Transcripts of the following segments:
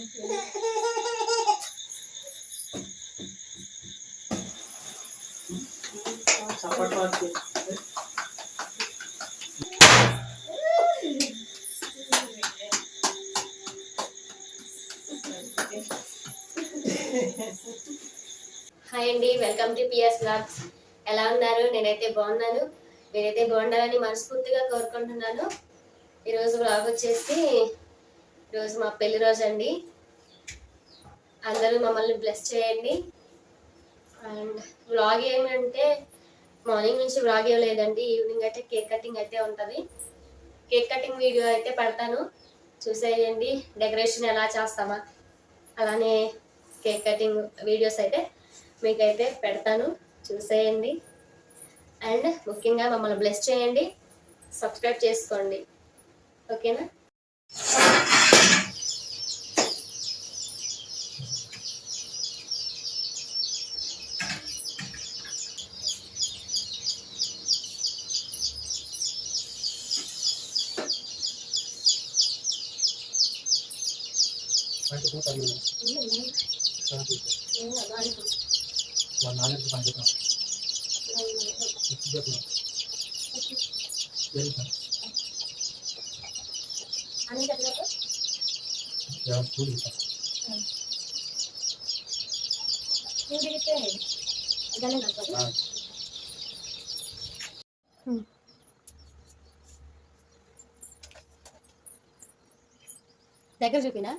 Hi అండి, welcome to PS blogs. ఎలా ఉన్నారు? నేనైతే బాగున్నాను. మీరైతే బాగుండాలని మనస్ఫూర్తిగా కోరుకుంటున్నాను. ఈరోజు బ్లాగ్ వచ్చేసి ఈరోజు మా పెళ్లి రోజు అండి. అందరూ మమ్మల్ని బ్లెస్ చేయండి. అండ్ బ్లాగ్ ఏమంటే మార్నింగ్ నుంచి బ్లాగ్ ఏం లేదండి. ఈవినింగ్ అయితే కేక్ కటింగ్ అయితే ఉంటుంది. కేక్ కటింగ్ వీడియో అయితే పెడతాను, చూసేయండి. డెకరేషన్ ఎలా చేస్తామా అలానే కేక్ కటింగ్ వీడియోస్ అయితే మీకైతే పెడతాను, చూసేయండి. అండ్ ముఖ్యంగా మమ్మల్ని బ్లెస్ చేయండి, సబ్స్క్రైబ్ చేసుకోండి, ఓకేనా? దగ్గర చూపినా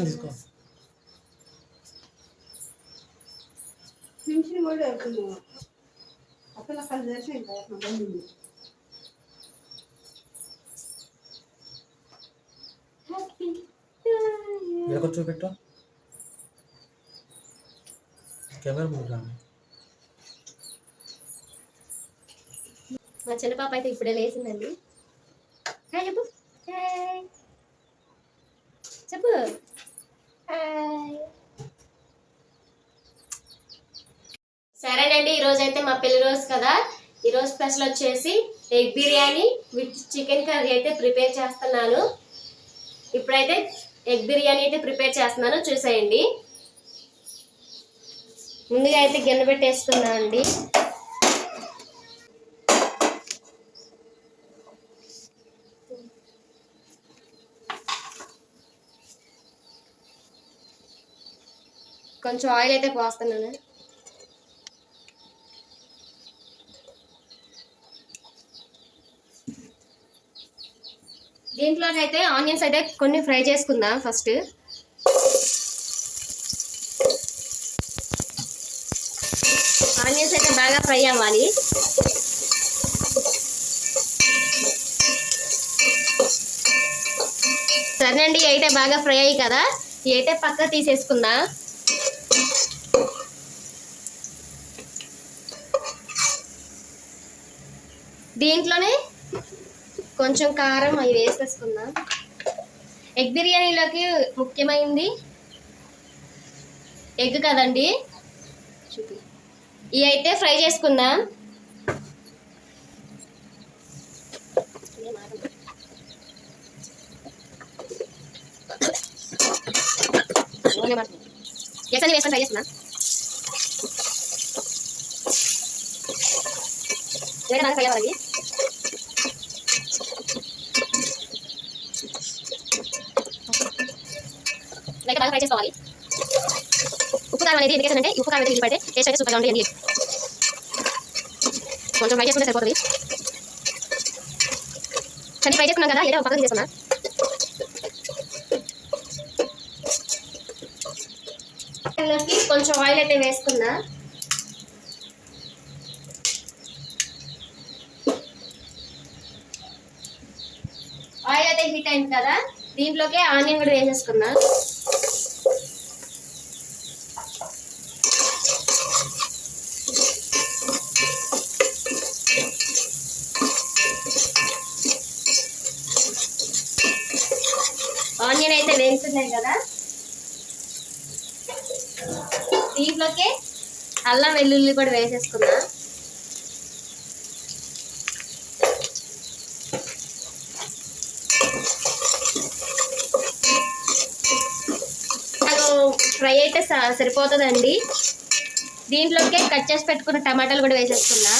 తీసుకో చూపెట్టు కెమెరా ముందు. మా చిన్న పాప అయితే ఇప్పుడే లేచిందండి. హాయ్ చెప్పు. హాయ్ చెప్పు. హాయ్. సరేనండి, ఈరోజు అయితే మా పెళ్లి రోజు కదా. ఈరోజు స్పెషల్ వచ్చేసి egg biryani with chicken curry అయితే ప్రిపేర్ చేస్తున్నాను. ఇప్పుడైతే ఎగ్ బిర్యానీ అయితే ప్రిపేర్ చేస్తున్నాను, చూసేయండి. ముందుగా అయితే గిన్నె పెట్టేసుకున్నా అండి. కొంచెం ఆయిల్ అయితే పోస్తున్నాను. దీంట్లోకి అయితే ఆనియన్స్ అయితే కొన్ని ఫ్రై చేసుకుందాం ఫస్ట్. ఆనియన్స్ అయితే బాగా ఫ్రై అవ్వాలి. సరేనండి, అయితే బాగా ఫ్రై అయ్యి కదా, ఇవి అయితే పక్క తీసేసుకుందా. దీంట్లోనే కొంచెం కారం అవి వేసేసుకుందాం. ఎగ్ బిర్యానీలోకి ముఖ్యమైనది ఎగ్ కదండి. ఇవి అయితే ఫ్రై చేసుకుందాం. ఎగ్స్ అన్ని వేసుకొని ఫ్రై చేస్తున్నా. వేరే బాగా ఫ్రై అవ్వాలి. అయితే బాగా ఫ్రై చేసుకోవాలి. ఉప్పు కారం అనేది ఎందుకంటే ఉప్పు కారం అయితే ఇది పడితే టేస్ట్ అయితే సూపర్గా ఉంటుంది. కొంచెం ఫ్రై చేసుకుంటే సరిపోతుంది. కానీ ఫ్రై చేసుకున్నాం కదా, ఏదో పక్కన చేసుకున్నా. కొంచెం ఆయిల్ అయితే వేసుకున్నా. ఆయిల్ అయితే హీట్ అయింది కదా, దీంట్లోకి ఆనియన్ కూడా వేసేసుకున్నా. ఆనియన్ అయితే వేస్తున్నాయి కదా, దీంట్లోకి అల్లం వెల్లుల్లి కూడా వేసేసుకున్నా. ఫ్రై అయితే సరిపోతుందండి. దీంట్లోకి కట్ చేసి పెట్టుకున్న టమాటాలు కూడా వేసేసుకున్నా.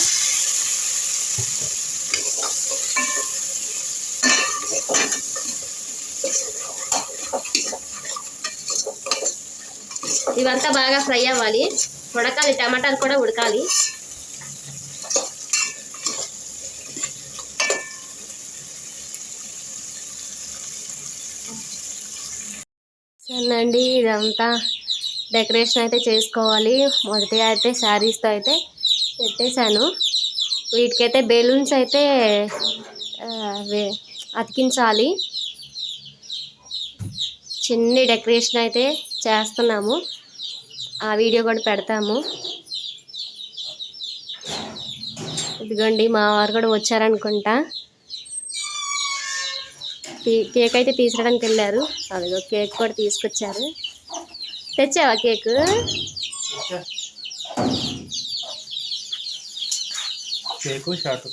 ఇవంతా బాగా ఫ్రై అవ్వాలి, ఉడకాలి, టమాటాలు కూడా ఉడకాలి. సరేనండి, ఇదంతా డెకరేషన్ అయితే చేసుకోవాలి. మొదటిగా అయితే శారీస్తో అయితే పెట్టేశాను. వీటికైతే బెలూన్స్ అయితే అతికించాలి. చిన్న డెకరేషన్ అయితే చేస్తున్నాము, ఆ వీడియో కూడా పెడతాము. ఇదిగోండి, మా వారు కూడా వచ్చారనుకుంటా. కేక్ అయితే తీసుకురావడానికి వెళ్ళారు. అదిగో కేక్ కూడా తీసుకొచ్చారు. తెచ్చావా కేకు? కేకు షార్ట్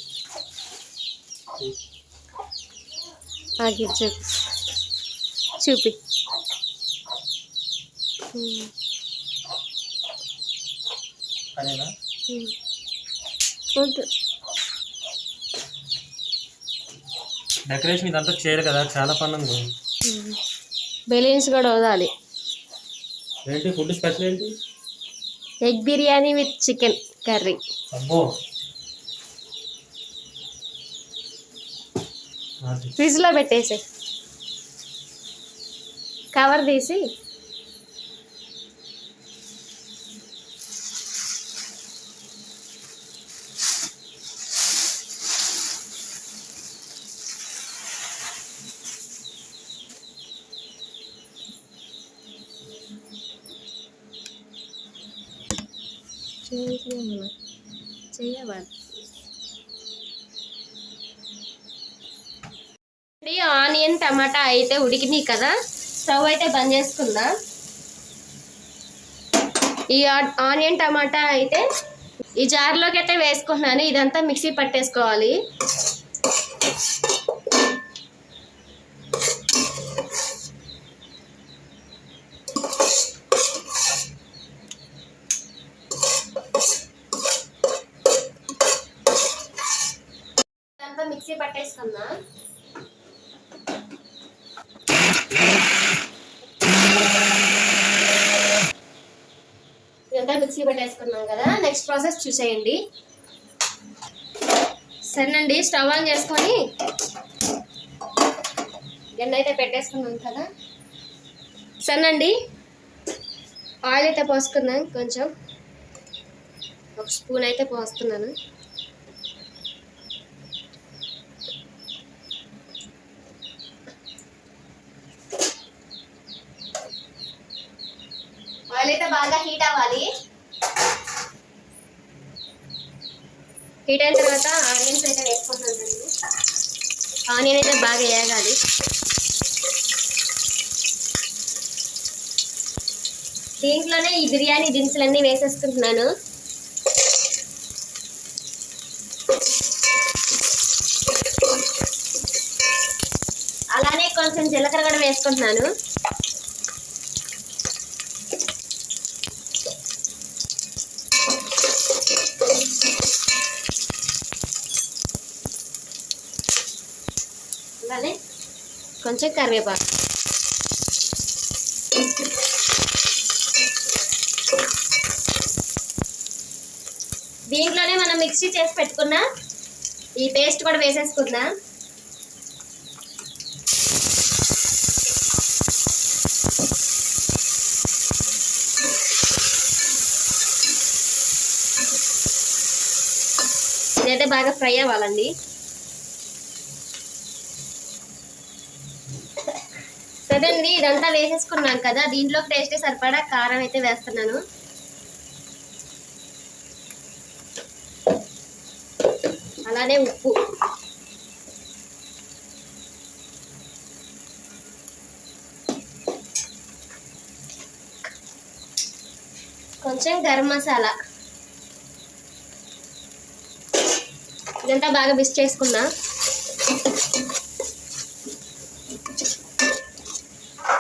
ఆగి చూపి. అనేనా వద్దు. డెకరేషన్ ఇదంతా చేయరు కదా, చాలా పని ఉంది. బెలూన్స్ కూడా వదాలి. ఏంటి ఫుడ్ స్పెషల్ ఏంటి? Egg biryani with chicken curry. అబ్బో, ఫ్రిడ్జ్లో పెట్టేసి కవర్ తీసి. చెయ్యవా? ఆనియన్ టమాటా అయితే ఉడికినాయి కదా, స్టవ్ అయితే బంద్ చేసుకుందా. ఈ ఆనియన్ టమాటా అయితే ఈ జార్లోకి అయితే వేసుకున్నాను. ఇదంతా మిక్సీ పట్టేసుకోవాలి. ఇదంతా మిక్సీ పట్టేసుకున్నా. ఇదంతా మిక్సీ పట్టేసుకున్నాం కదా, నెక్స్ట్ ప్రాసెస్ చూసేయండి. సరేనండి, స్టవ్ ఆన్ చేసుకొని ఎన్న అయితే పెట్టేసుకున్నాం కదా. సరేనండి, ఆయిల్ అయితే పోసుకున్నాను. కొంచెం ఒక స్పూన్ అయితే పోస్తున్నాను. ఆయిల్ అయితే బాగా హీట్ అవ్వాలి. హీట్ అయిన తర్వాత ఆనియన్స్ అయితే వేసుకుంటున్నాను. ఆనియన్ అయితే బాగా వేగాలి. దీంట్లోనే ఈ బిర్యానీ దినుసులన్నీ వేసేసుకుంటున్నాను. అలానే కొంచెం జీలకర్ర కూడా వేసుకుంటున్నాను. అలానే కొంచెం కరివేపాకు. దీంట్లోనే మనం మిక్సీ చేసి పెట్టుకున్న ఈ పేస్ట్ కూడా వేసేసుకుందాం. ఇదైతే బాగా ఫ్రై అవ్వాలండి. సరేండి, ఇదంతా వేసేసుకున్నాం కదా, దీంట్లోకి టేస్ట్ సరిపడా కారం అయితే వేస్తున్నాను. అలానే ఉప్పు. కొంచెం గరం మసాలా. ఇదంతా బాగా మిక్స్ చేసుకున్నా.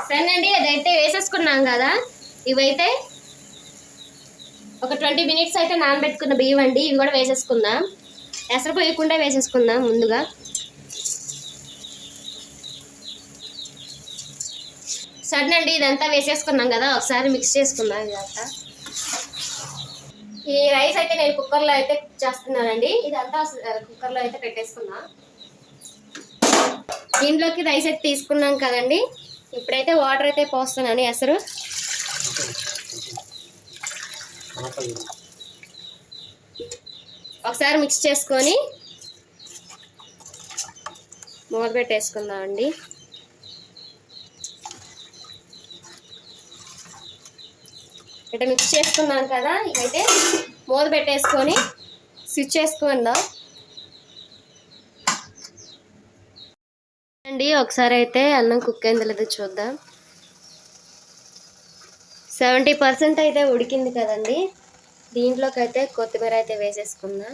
సరేనండి, అదైతే వేసేసుకున్నాం కదా, ఇవైతే ఒక 20 మినిట్స్ అయితే నానబెట్టుకున్న బియ్యం అండి. ఇవి కూడా వేసేసుకుందాం. ఎసరు పోయకుండా వేసేసుకుందాం ముందుగా. సరేనండి, ఇదంతా వేసేసుకున్నాం కదా, ఒకసారి మిక్స్ చేసుకుందాం. ఇదంతా ఈ రైస్ అయితే నేను కుక్కర్లో అయితే కుక్ చేస్తున్నానండి. ఇదంతా కుక్కర్లో అయితే పెట్టేసుకున్నా. దీంట్లోకి రైస్ అయితే తీసుకున్నాం కదండి, ఇప్పుడైతే వాటర్ అయితే పోస్తున్నాను. ఎసరు ఒకసారి మిక్స్ చేసుకొని మూత పెట్టేసుకుందాం అండి. ఇట్లా మిక్స్ చేసుకున్నాం కదా, ఇదైతే మూత పెట్టేసుకొని స్విచ్ చేసుకుందాం అండి. ఒకసారి అయితే అన్నం కుక్ అయిందో లేదో చూద్దాం. 70% అయితే ఉడికింది కదండి. దీంట్లోకి అయితే కొత్తిమీర అయితే వేసేసుకుందాం.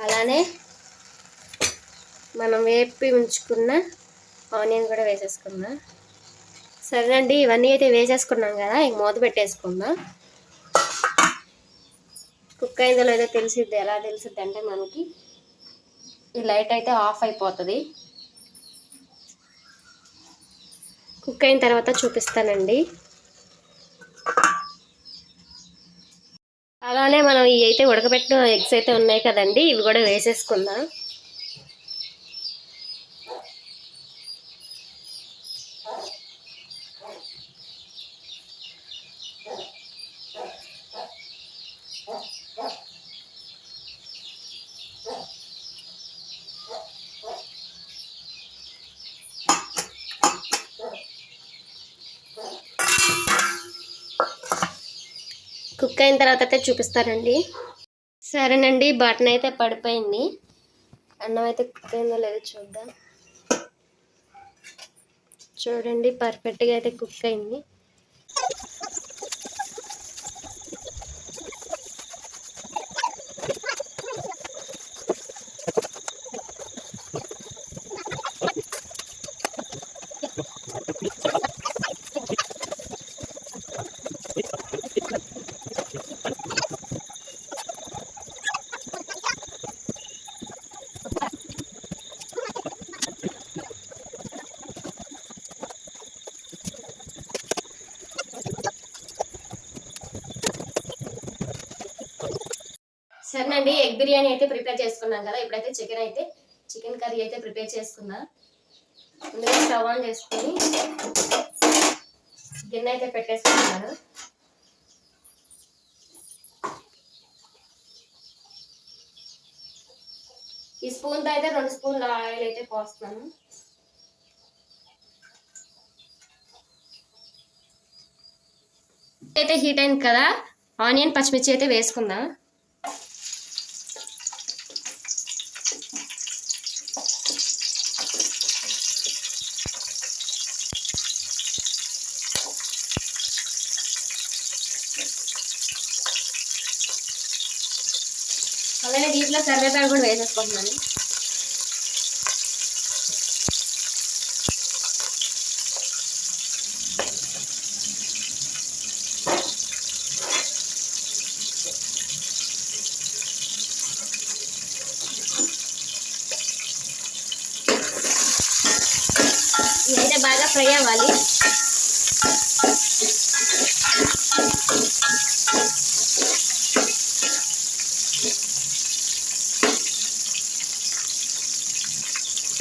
అలానే మనం వేపి ఉంచుకున్న ఆనియన్ కూడా వేసేసుకుందాం. సరేనండి, ఇవన్నీ అయితే వేసేసుకున్నాం కదా, ఇంక మూత పెట్టేసుకుందాం. కుక్ అయిందో లేదో తెలిసిద్ది. ఎలా తెలిసిద్ది అంటే మనకి ఈ లైట్ అయితే ఆఫ్ అయిపోతుంది. కుక్ అయిన తర్వాత చూపిస్తానండి. అలానే మనం ఇవి అయితే ఉడకబెట్టిన ఎగ్స్ అయితే ఉన్నాయి కదండి, ఇవి కూడా వేసేసుకుందాం. కుక్ అయిన తర్వాత అయితే చూపిస్తానండి. సరేనండి, బటన్ అయితే పడిపోయింది. అన్నం అయితే కుక్ అయిందో లేదో చూద్దాం. చూడండి, పర్ఫెక్ట్గా అయితే కుక్ అయింది. సరేనండి, ఎగ్ బిర్యానీ అయితే ప్రిపేర్ చేసుకున్నాం కదా. ఇప్పుడైతే చికెన్ కర్రీ అయితే ప్రిపేర్ చేసుకుందాం. ముందుగా స్టవ్ ఆన్ చేసుకొని గిన్నె అయితే పెట్టేసుకున్నాను. ఈ స్పూన్తో అయితే 2 స్పూన్ల ఆయిల్ అయితే పోస్తున్నాను. అయితే హీట్ అయింది కదా, ఆనియన్ పచ్చిమిర్చి అయితే వేసుకుందాం. అలానే దీంట్లో కరివేపాకు కూడా వేసేసుకుంటున్నాను. ఇదైతే బాగా ఫ్రై అవ్వాలి.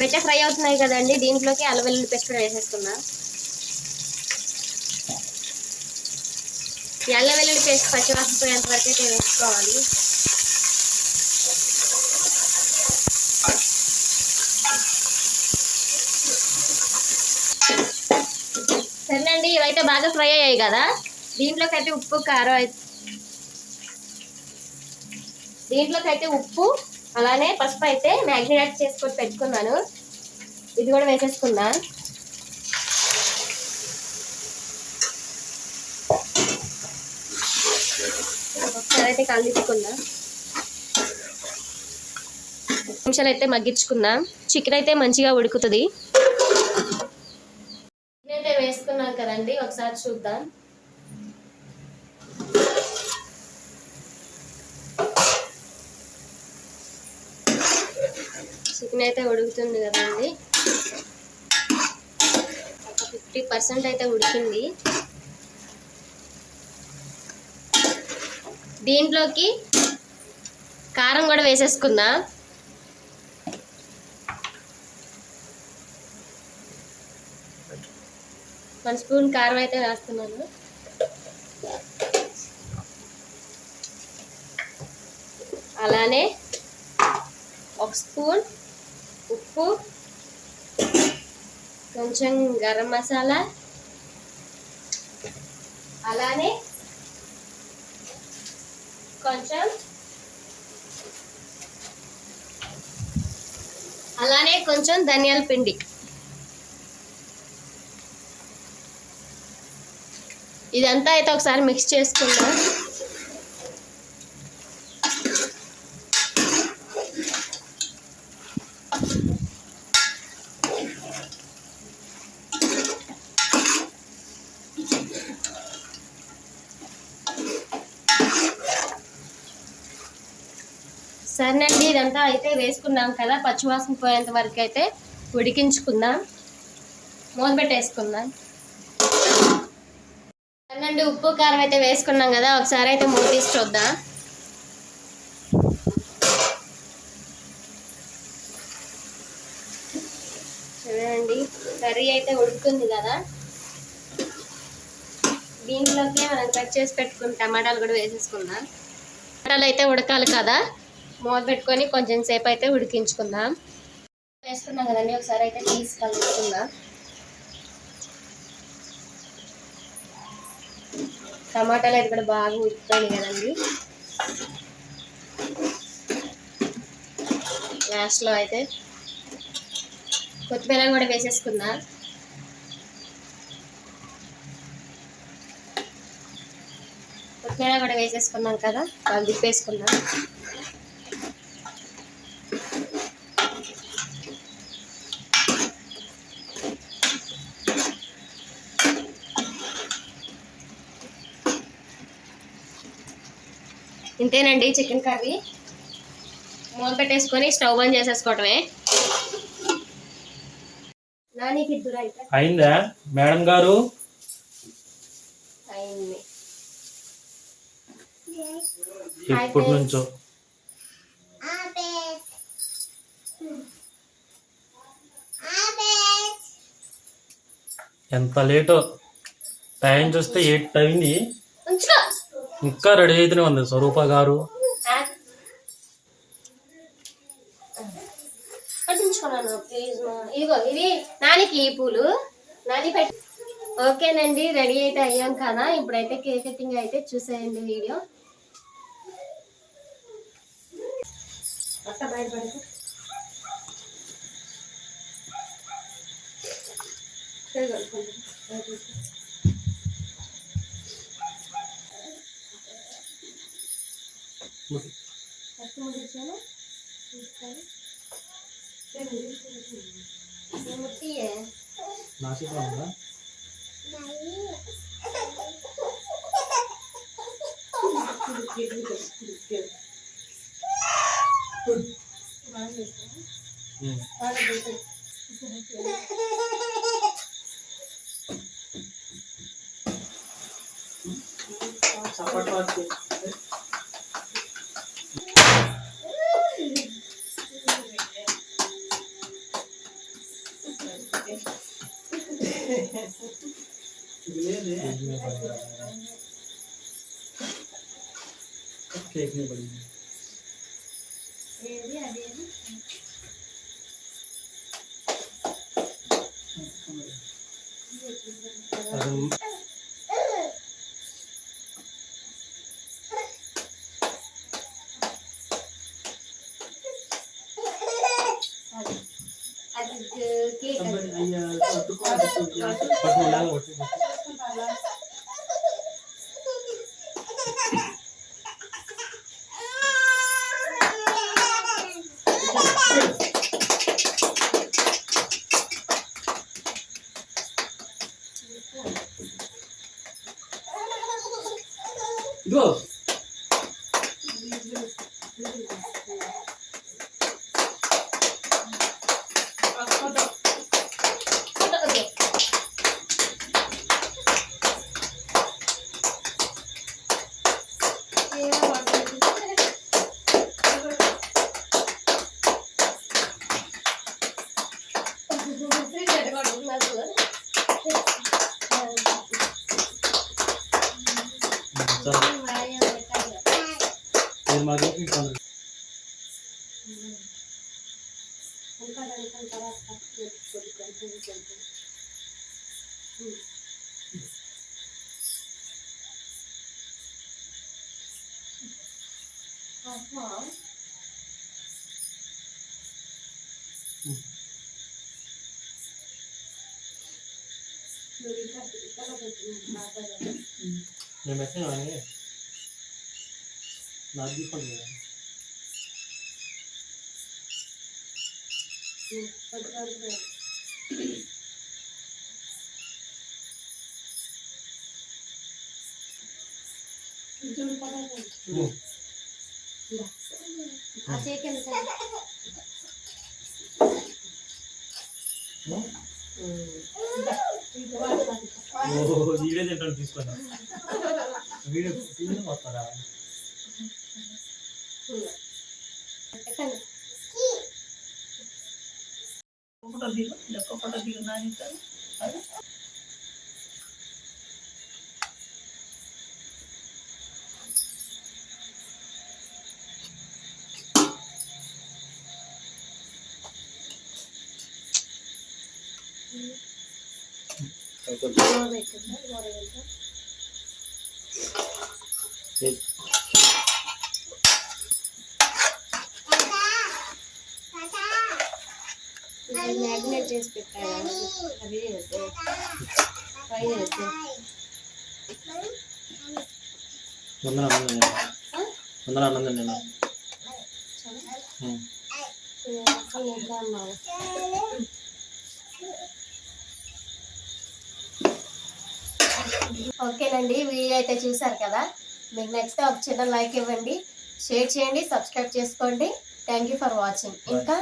పెట్టే ఫ్రై అవుతున్నాయి కదండి, దీంట్లోకి అల్లం వెల్లుల్లి పేస్ట్ కూడా వేసేసుకున్నా. ఈ అల్లం వెల్లుల్లి పేస్ట్ పచ్చివాసన పోయేంత వరకు అయితే వేసుకోవాలి. సరేనండి, ఇవైతే బాగా ఫ్రై అయ్యాయి కదా, దీంట్లోకి అయితే ఉప్పు అలానే పసుపు అయితే మ్యాగ్నేట్ చేసుకొని పెట్టుకున్నాను. ఇది కూడా వేసేసుకున్నా. ఒకసారి అయితే కలిపుకుందాం. నిమిషాలు అయితే మగ్గించుకుందాం. చికెన్ అయితే మంచిగా ఉడుకుతుంది. చికెన్ అయితే వేసుకున్నాం కదండి, ఒకసారి చూద్దాం. చికెన్ అయితే ఉడుకుతుంది కదండి, ఒక 50% అయితే ఉడికింది. దీంట్లోకి కారం కూడా వేసేసుకుందాం. వన్ స్పూన్ కారం అయితే వేస్తున్నాను. అలానే 1 స్పూన్ ఉప్పు, కొంచెం గరం మసాలా, అలానే కొంచెం ధనియాల పిండి. ఇదంతా అయితే ఒకసారి మిక్స్ చేసుకుందాం. సరేనండి, ఇదంతా అయితే వేసుకున్నాం కదా, పచ్చివాసన పోయేంత వరకు అయితే ఉడికించుకుందాం. మూత పెట్టేసుకుందాం. సరేనండి, ఉప్పు కారం అయితే వేసుకున్నాం కదా, ఒకసారి అయితే మూత తీసి చూద్దాం. చూడండి, కర్రీ అయితే ఉడుకుతుంది కదా. దీంట్లోకి మనం కట్ చేసి పెట్టుకున్న టమాటాలు కూడా వేసేసుకుందాం. టమాటాలు అయితే ఉడకాలి కదా, మూత పెట్టుకొని కొంచెం సేపు అయితే ఉడికించుకుందాం. వేసుకున్నాం కదండి, ఒకసారి అయితే తీసి కలుపుకుందాం. టమాటాలు అయితే కూడా బాగా ఉడికిపోయినాయి కదండి. లాస్ట్లో అయితే కొత్తిమీర కూడా వేసేసుకుందాం. కొత్తిమీర కూడా వేసేసుకున్నాం కదా, బాగా తిప్పేసుకుందాం. ఇంతేనండి చికెన్ కర్రీ. మూత పెట్టేసుకొని స్టవ్ బంద్ చేసేసుకోవటమే. నానికి ఇద్దరు అయితే అయిందా మేడం గారు? అయింది. ఎప్పటి నుంచో ఎంత లేటో. టైం చూస్తే 8 అయింది, ఇంకా రెడీ అయితేనే ఉంది స్వరూప గారు. పట్టించుకున్నాను ప్లీజ్. ఇదిగో ఇది నానికి ఈ పూలు నాని పెట్టి. ఓకేనండి, రెడీ అయితే అయ్యాం కదా. ఇప్పుడైతే కేక్ కటింగ్ అయితే చూసేయండి వీడియో. అక్క బయటపడకు. నాసిక్లో ఉందా? केक नहीं बड़ी Go. నేను పెట్టిన కానీ నాకు తీసుకోండి కదా. ఆ చికెన్ వీడియో తింటాను తీసుకోండి. వీడియో తీసి వస్తారా? మ్యాగ్నేట్ చేసి పెట్టాను అది ఫ్రై చేసి ముందర అన్నం నేను ఓకేనండి, వీడియో అయితే చూసారు కదా. మీకు నెక్స్ట్ ఒక చిన్న లైక్ ఇవ్వండి, షేర్ చేయండి, సబ్స్క్రైబ్ చేసుకోండి. Thank you for watching. ఇంకా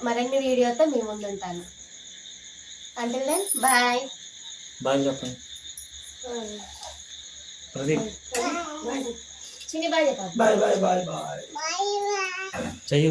మరిన్ని వీడియోతో మీ ముందు ఉంటాను. అంటే దెన్ బాయ్. బాయ్ చెప్పండి. ప్రదీప్ చిన్ని బాయ్ చెప్పండి. చెయ్యి